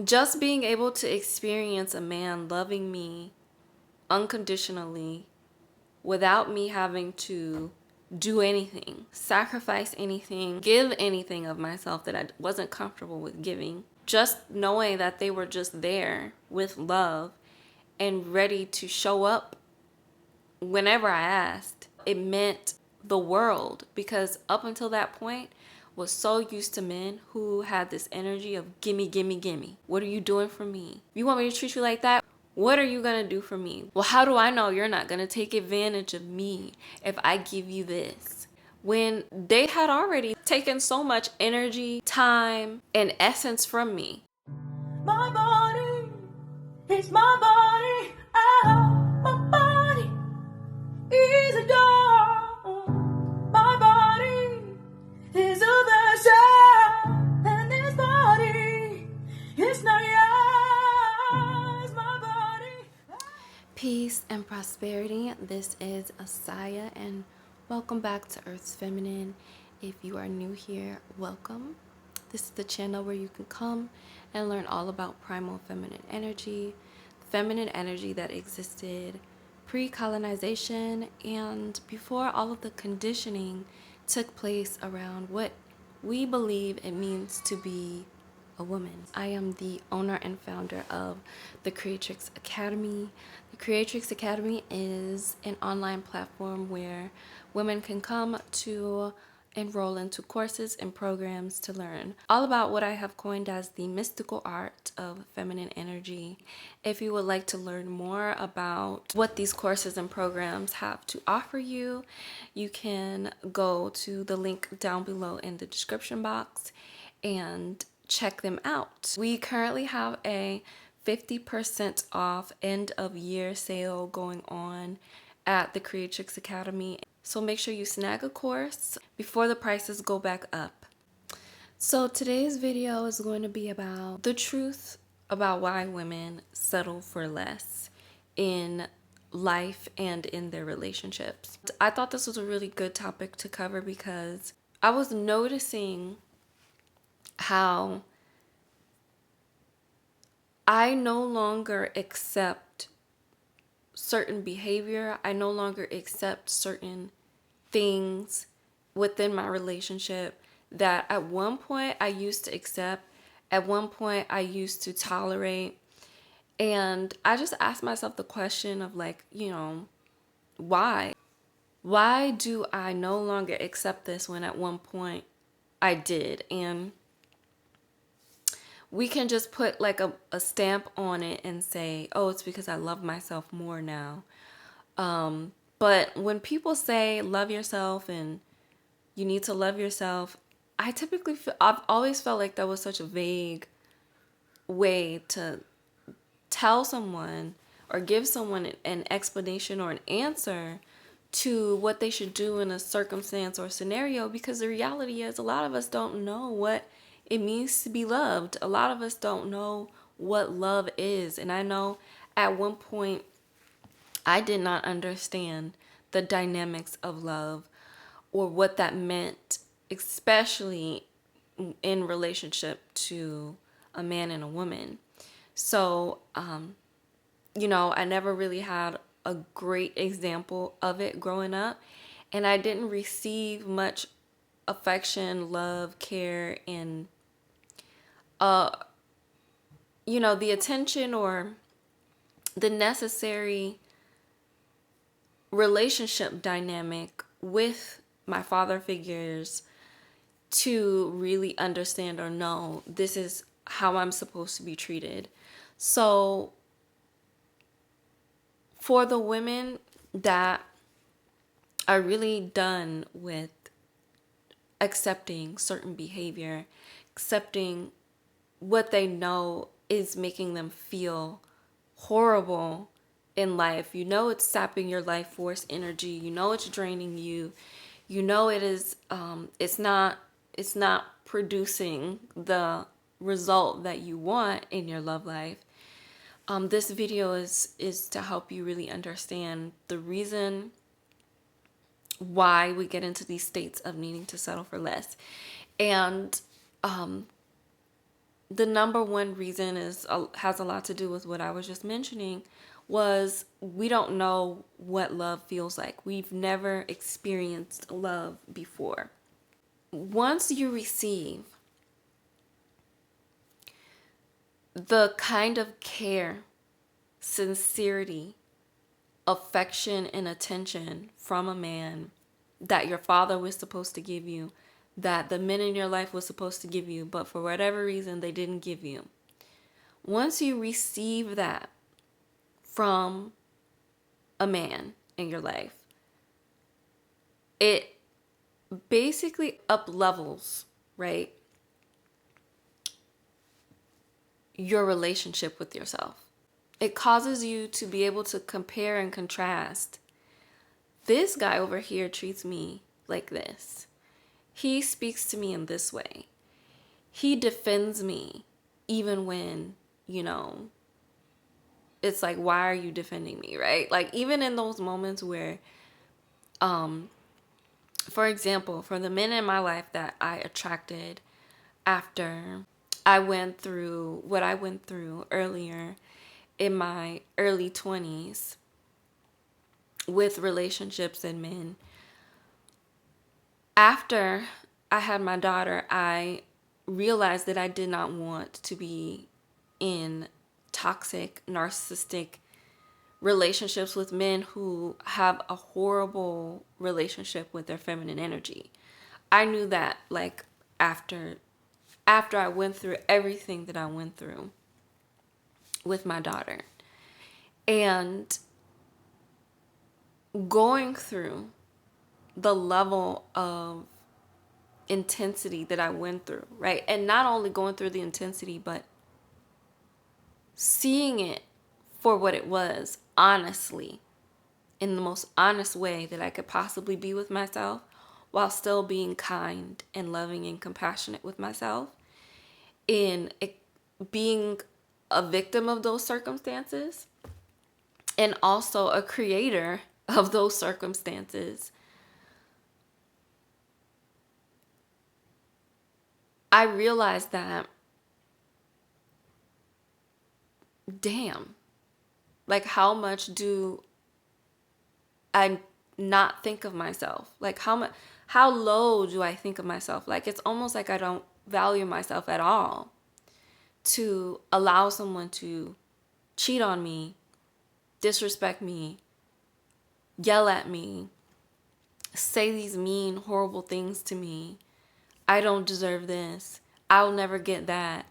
just being able to experience a man loving me unconditionally without me having to do anything, sacrifice anything, give anything of myself that I wasn't comfortable with giving. Just knowing that they were just there with love and ready to show up whenever I asked, it meant the world, because up until that point was so used to men who had this energy of gimme, gimme, gimme. What are you doing for me? You want me to treat you like that? What are you gonna do for me? Well, how do I know you're not gonna take advantage of me if I give you this? When they had already taken so much energy, time, and essence from me. My body is my body. My body is a door. My body is a vessel, and this body is not yours. My body. Peace and prosperity. This is Asaya, and welcome back to Earth's Feminine. If you are new here, welcome. This is the channel where you can come and learn all about primal feminine energy that existed pre-colonization and before all of the conditioning took place around what we believe it means to be a woman. I am the owner and founder of the Creatrix Academy. The Creatrix Academy is an online platform where women can come to enroll into courses and programs to learn all about what I have coined as the mystical art of feminine energy. If you would like to learn more about what these courses and programs have to offer you, you can go to the link down below in the description box and check them out. We currently have a 50% off end of year sale going on at the Creatrix Academy. So make sure you snag a course before the prices go back up. So today's video is going to be about the truth about why women settle for less in life and in their relationships. I thought this was a really good topic to cover because I was noticing how I no longer accept certain behavior. I no longer accept certain things within my relationship that at one point I used to accept, at one point I used to tolerate. And I just asked myself the question of like, why? Why do I no longer accept this when at one point I did? And we can just put like a stamp on it and say, oh, it's because I love myself more now. But when people say love yourself and you need to love yourself, I've always felt like that was such a vague way to tell someone or give someone an explanation or an answer to what they should do in a circumstance or scenario, because the reality is a lot of us don't know what it means to be loved. A lot of us don't know what love is. And I know at one point I did not understand the dynamics of love or what that meant, especially in relationship to a man and a woman. So, I never really had a great example of it growing up, and I didn't receive much affection, love, care, and the attention or the necessary relationship dynamic with my father figures to really understand or know this is how I'm supposed to be treated. So for the women that are really done with accepting certain behavior, accepting what they know is making them feel horrible in life, it's sapping your life force energy, it's draining you, it is it's not producing the result that you want in your love life. This video is to help you really understand the reason why we get into these states of needing to settle for less. And the number one reason has a lot to do with what I was just mentioning, was we don't know what love feels like. We've never experienced love before. Once you receive the kind of care, sincerity, affection, and attention from a man that your father was supposed to give you, that the men in your life was supposed to give you, but for whatever reason they didn't give you. Once you receive that from a man in your life, it basically up levels, right, your relationship with yourself. It causes you to be able to compare and contrast. This guy over here treats me like this. He speaks to me in this way. He defends me even when, it's like, why are you defending me, right? Like, even in those moments where, for example, for the men in my life that I attracted after I went through what I went through earlier in my early 20s with relationships and men, after I had my daughter, I realized that I did not want to be in toxic, narcissistic relationships with men who have a horrible relationship with their feminine energy. I knew that, like, after I went through everything that I went through with my daughter, and going through the level of intensity that I went through, right? And not only going through the intensity, but seeing it for what it was, honestly, in the most honest way that I could possibly be with myself, while still being kind and loving and compassionate with myself, in being a victim of those circumstances and also a creator of those circumstances. I realized that, damn, like, how much do I not think of myself? Like, how low do I think of myself? Like, it's almost like I don't value myself at all to allow someone to cheat on me, disrespect me, yell at me, say these mean, horrible things to me. I don't deserve this. I'll never get that.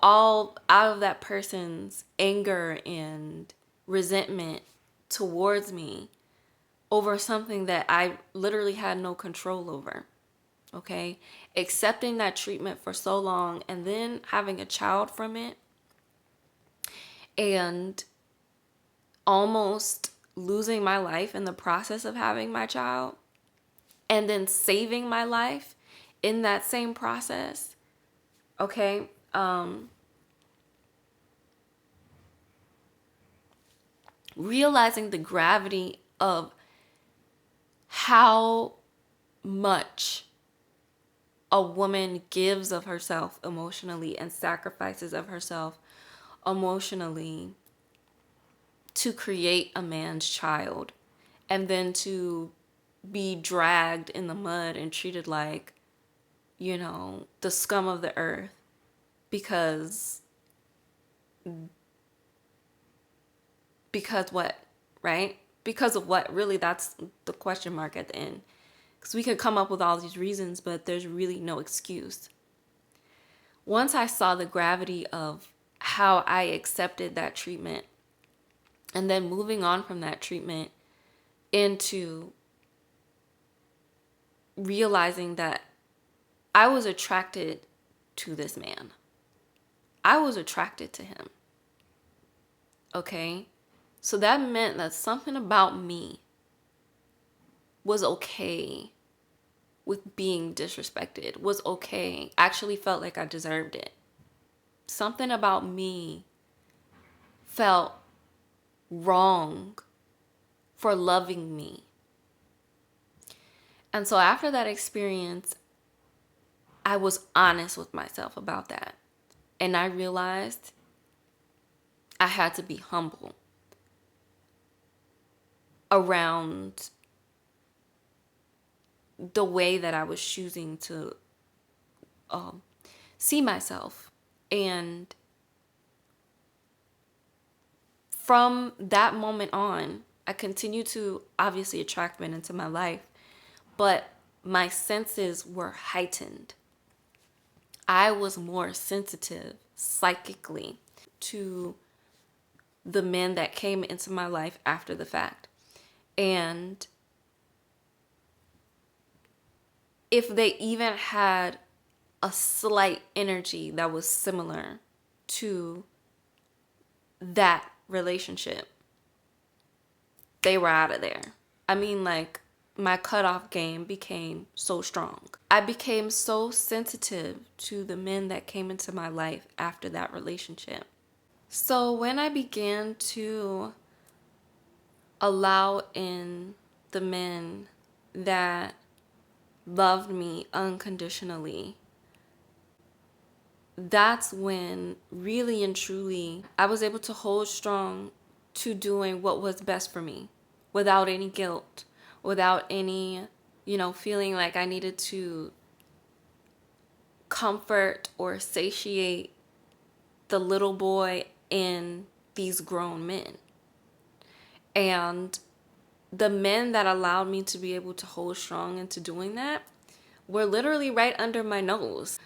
All out of that person's anger and resentment towards me over something that I literally had no control over. Okay? Accepting that treatment for so long and then having a child from it, and almost losing my life in the process of having my child, and then saving my life in that same process. Okay? Realizing the gravity of how much a woman gives of herself emotionally and sacrifices of herself emotionally to create a man's child, and then to be dragged in the mud and treated like, the scum of the earth because what, right? Because of what? Really, that's the question mark at the end. Because we could come up with all these reasons, but there's really no excuse. Once I saw the gravity of how I accepted that treatment, and then moving on from that treatment into realizing that I was attracted to this man. I was attracted to him. Okay? So that meant that something about me was okay with being disrespected, was okay. Actually felt like I deserved it. Something about me felt wrong for loving me. And so after that experience, I was honest with myself about that. And I realized I had to be humble around the way that I was choosing to see myself. And from that moment on, I continued to obviously attract men into my life, but my senses were heightened. I was more sensitive psychically to the men that came into my life after the fact. And if they even had a slight energy that was similar to that relationship, they were out of there. I mean, like, my cutoff game became so strong. I became so sensitive to the men that came into my life after that relationship. So when I began to allow in the men that loved me unconditionally, that's when really and truly I was able to hold strong to doing what was best for me without any guilt, without any, feeling like I needed to comfort or satiate the little boy in these grown men. And the men that allowed me to be able to hold strong into doing that were literally right under my nose.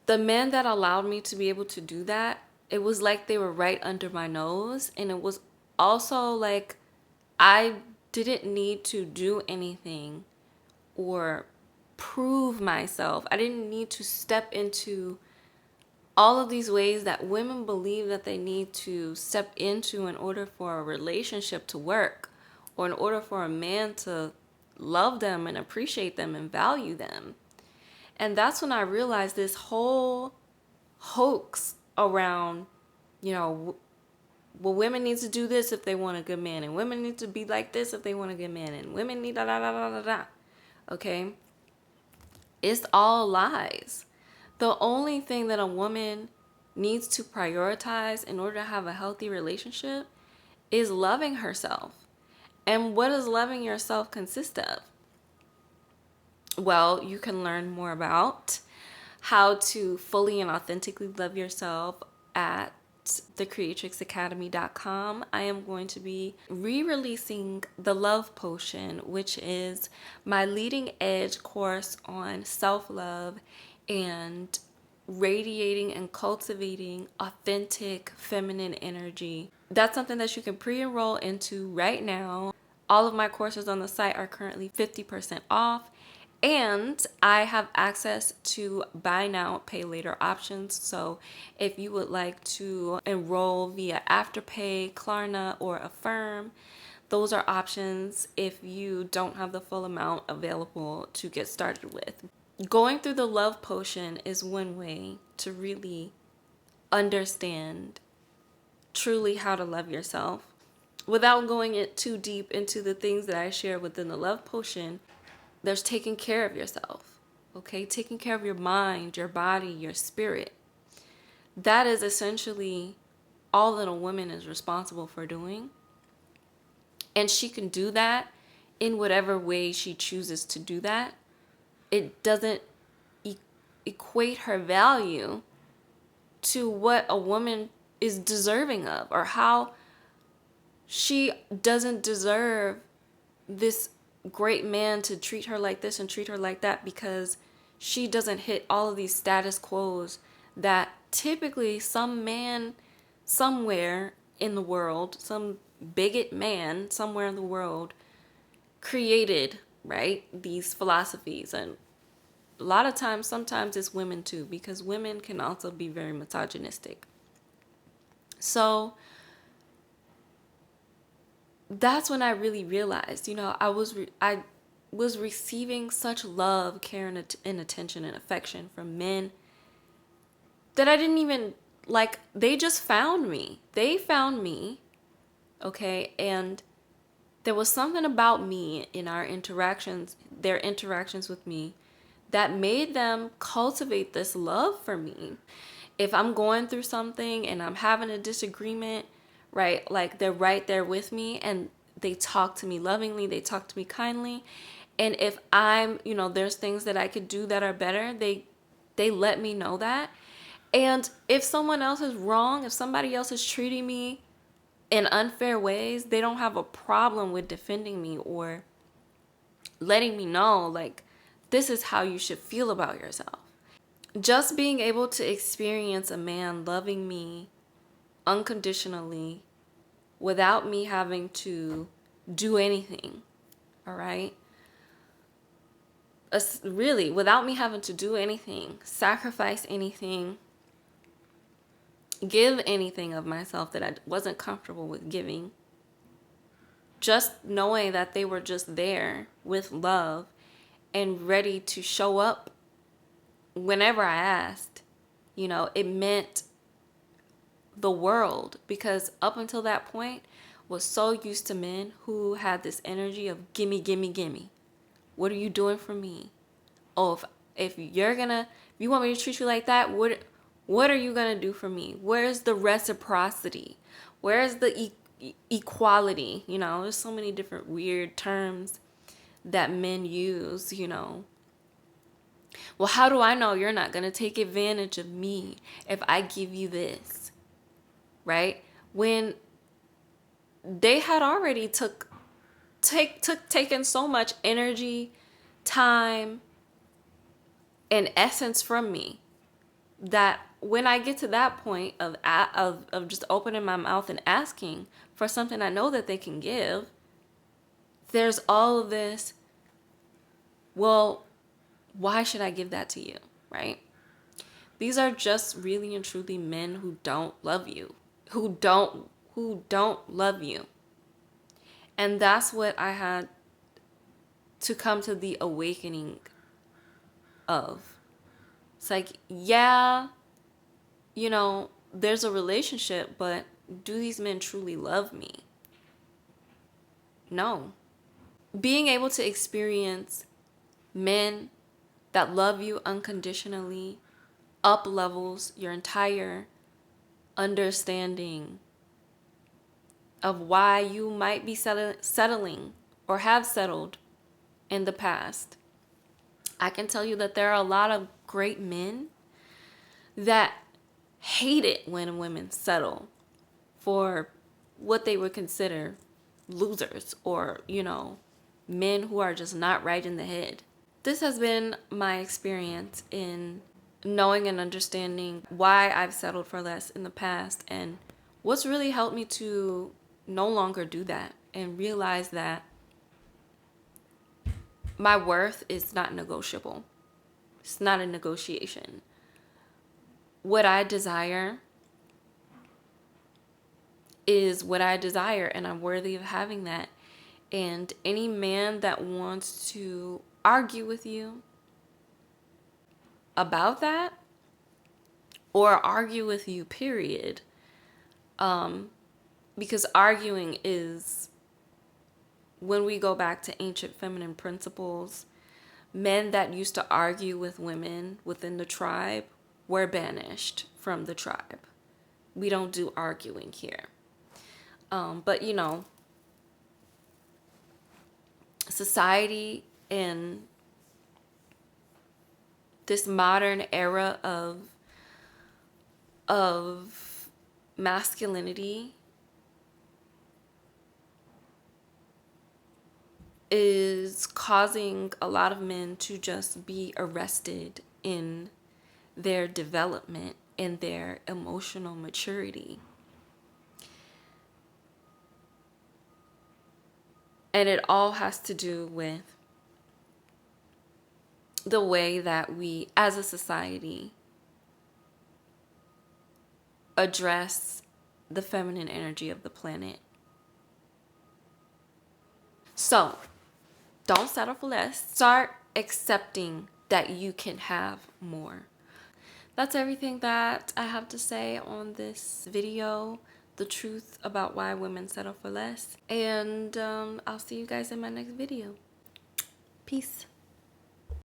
The men that allowed me to be able to do that, it was like they were right under my nose. And it was also like I didn't need to do anything or prove myself. I didn't need to step into all of these ways that women believe that they need to step into in order for a relationship to work, or in order for a man to love them and appreciate them and value them. And that's when I realized this whole hoax around, well, women need to do this if they want a good man, and women need to be like this if they want a good man, and women need da da da da da da. Okay? It's all lies. The only thing that a woman needs to prioritize in order to have a healthy relationship is loving herself. And what does loving yourself consist of? Well, you can learn more about how to fully and authentically love yourself at thecreatrixacademy.com. I am going to be re-releasing the Love Potion, which is my leading edge course on self-love and radiating and cultivating authentic feminine energy. That's something that you can pre-enroll into right now. All of my courses on the site are currently 50% off. And I have access to buy now, pay later options. So if you would like to enroll via Afterpay, Klarna, or Affirm, those are options if you don't have the full amount available to get started with. Going through the Love Potion is one way to really understand truly how to love yourself. Without going it too deep into the things that I share within the Love Potion, there's taking care of yourself, okay? Taking care of your mind, your body, your spirit. That is essentially all that a woman is responsible for doing. And she can do that in whatever way she chooses to do that. It doesn't equate her value to what a woman is deserving of, or how she doesn't deserve this great man to treat her like this and treat her like that because she doesn't hit all of these status quos that typically some man somewhere in the world, some bigot man somewhere in the world created, right? These philosophies. And a lot of times, sometimes it's women too, because women can also be very misogynistic. So that's when I really realized, I was receiving such love, care, and attention and affection from men that I didn't even, like, they just found me. They found me, okay? And there was something about me in their interactions with me, that made them cultivate this love for me. If I'm going through something and I'm having a disagreement, right? Like they're right there with me and they talk to me lovingly, they talk to me kindly. And if I'm, there's things that I could do that are better, they let me know that. And if someone else is wrong, if somebody else is treating me in unfair ways, they don't have a problem with defending me or letting me know, like, this is how you should feel about yourself. Just being able to experience a man loving me unconditionally without me having to do anything, all right? Really, without me having to do anything, sacrifice anything, give anything of myself that I wasn't comfortable with giving. Just knowing that they were just there with love and ready to show up whenever I asked, it meant the world, because up until that point was so used to men who had this energy of gimme, gimme, gimme. What are you doing for me? Oh, if you want me to treat you like that, what are you gonna do for me? Where's the reciprocity? Where's the equality? There's so many different weird terms that men use. Well, how do I know you're not gonna take advantage of me if I give you this? Right? When they had already taken so much energy, time, and essence from me, that when I get to that point of just opening my mouth and asking for something I know that they can give, there's all of this, well, why should I give that to you, right? These are just really and truly men who don't love you, who don't love you. And that's what I had to come to the awakening of. It's like, yeah, there's a relationship, but do these men truly love me? No. Being able to experience men that love you unconditionally up levels your entire understanding of why you might be settling or have settled in the past. I can tell you that there are a lot of great men that hate it when women settle for what they would consider losers or, men who are just not right in the head. This has been my experience in knowing and understanding why I've settled for less in the past, and what's really helped me to no longer do that and realize that my worth is not negotiable. It's not a negotiation. What I desire is what I desire, and I'm worthy of having that. And any man that wants to argue with you about that, or argue with you, period, because arguing is, when we go back to ancient feminine principles, men that used to argue with women within the tribe were banished from the tribe. We don't do arguing here. But society in this modern era of masculinity is causing a lot of men to just be arrested in their development, in their emotional maturity. And it all has to do with the way that we, as a society, address the feminine energy of the planet. So, don't settle for less. Start accepting that you can have more. That's everything that I have to say on this video. The truth about why women settle for less. And I'll see you guys in my next video. Peace.